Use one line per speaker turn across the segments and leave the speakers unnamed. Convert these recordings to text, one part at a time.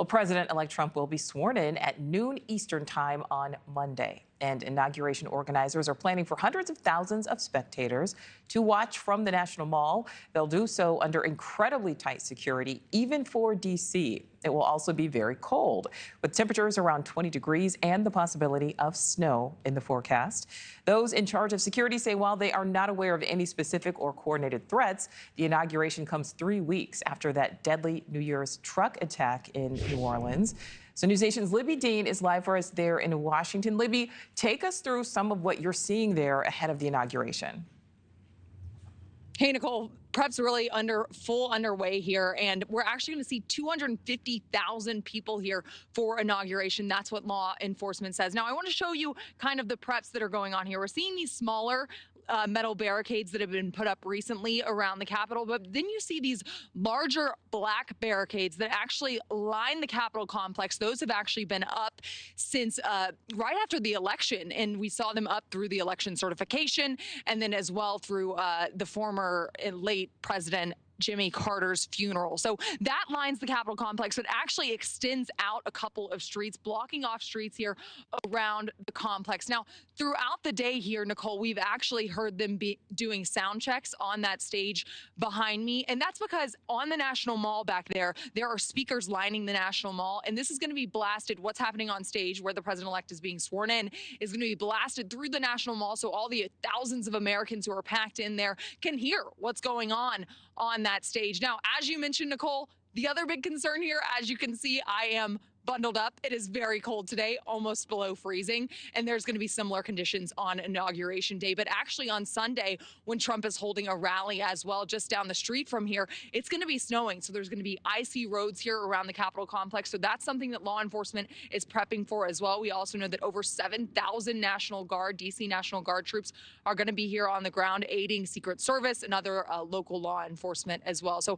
Well, President-elect Trump will be sworn in at noon Eastern time on Monday. And inauguration organizers are planning for hundreds of thousands of spectators to watch from the National Mall. They'll do so under incredibly tight security, even for D.C. It will also be very cold, with temperatures around 20 degrees and the possibility of snow in the forecast. Those in charge of security say while they are not aware of any specific or coordinated threats, the inauguration comes 3 weeks after that deadly New Year's truck attack in New Orleans. So NewsNation's Libbey Dean is live for us there in Washington. Libbey, take us through some of what you're seeing there ahead of the inauguration.
Hey, Nichole, prep's really underway here, and we're actually going to see 250,000 people here for inauguration. That's what law enforcement says. Now, I want to show you kind of the preps that are going on here. We're seeing these smaller metal barricades that have been put up recently around the Capitol, but then you see these larger black barricades that actually line the Capitol complex. Those have actually been up since right after the election, and we saw them up through the election certification and then as well through the former late President Jimmy Carter's funeral. So that lines the Capitol complex. It actually extends out a couple of streets, blocking off streets here around the complex. Now, throughout the day here, Nichole, we've actually heard them be doing sound checks on that stage behind me. And that's because on the National Mall back there, there are speakers lining the National Mall. And this is going to be blasted. What's happening on stage where the president-elect is being sworn in is going to be blasted through the National Mall. So all the thousands of Americans who are packed in there can hear what's going on that stage. Now, as you mentioned, Nichole, the other big concern here, as you can see, I am bundled up. It is very cold today, almost below freezing, and there's going to be similar conditions on Inauguration Day. But actually on Sunday, when Trump is holding a rally as well, just down the street from here, it's going to be snowing. So there's going to be icy roads here around the Capitol complex. So that's something that law enforcement is prepping for as well. We also know that over 7,000 National Guard, DC National Guard troops are going to be here on the ground aiding Secret Service and other local law enforcement as well. So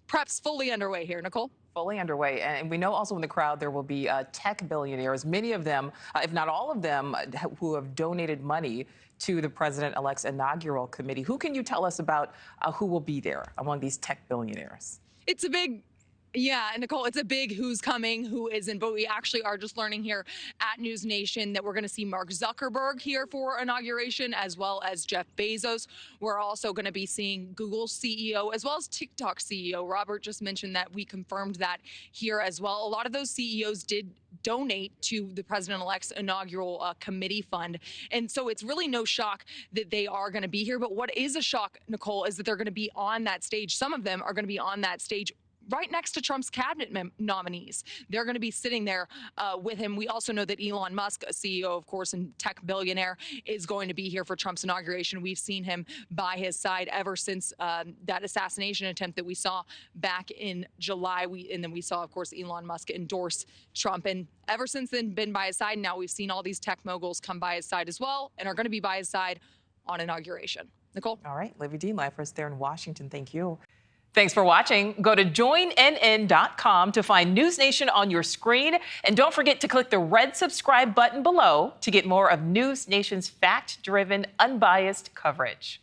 prep's fully underway here, Nichole.
Fully underway. And we know also in the crowd there will be tech billionaires, many of them, if not all of them, who have donated money to the president-elect's inaugural committee. Who can you tell us about who will be there among these tech billionaires?
It's a big... Yeah, Nichole, it's a big who's coming, who isn't, but we actually are just learning here at News Nation that we're going to see Mark Zuckerberg here for inauguration, as well as Jeff Bezos. We're also going to be seeing Google's CEO, as well as TikTok CEO. Robert just mentioned that. We confirmed that here as well. A lot of those CEOs did donate to the president-elect's inaugural committee fund. And so it's really no shock that they are going to be here. But what is a shock, Nichole, is that they're going to be on that stage. Some of them are going to be on that stage right next to Trump's cabinet nominees. They're going to be sitting there with him. We also know that Elon Musk, a CEO, of course, and tech billionaire, is going to be here for Trump's inauguration. We've seen him by his side ever since that assassination attempt that we saw back in July. And then we saw, of course, Elon Musk endorse Trump. And ever since then, been by his side. Now we've seen all these tech moguls come by his side as well and are going to be by his side on inauguration. Nichole?
All right. Libbey Dean, live for us there in Washington. Thank you. Thanks for watching. Go to joinnn.com to find News Nation on your screen. And don't forget to click the red subscribe button below to get more of News Nation's fact-driven, unbiased coverage.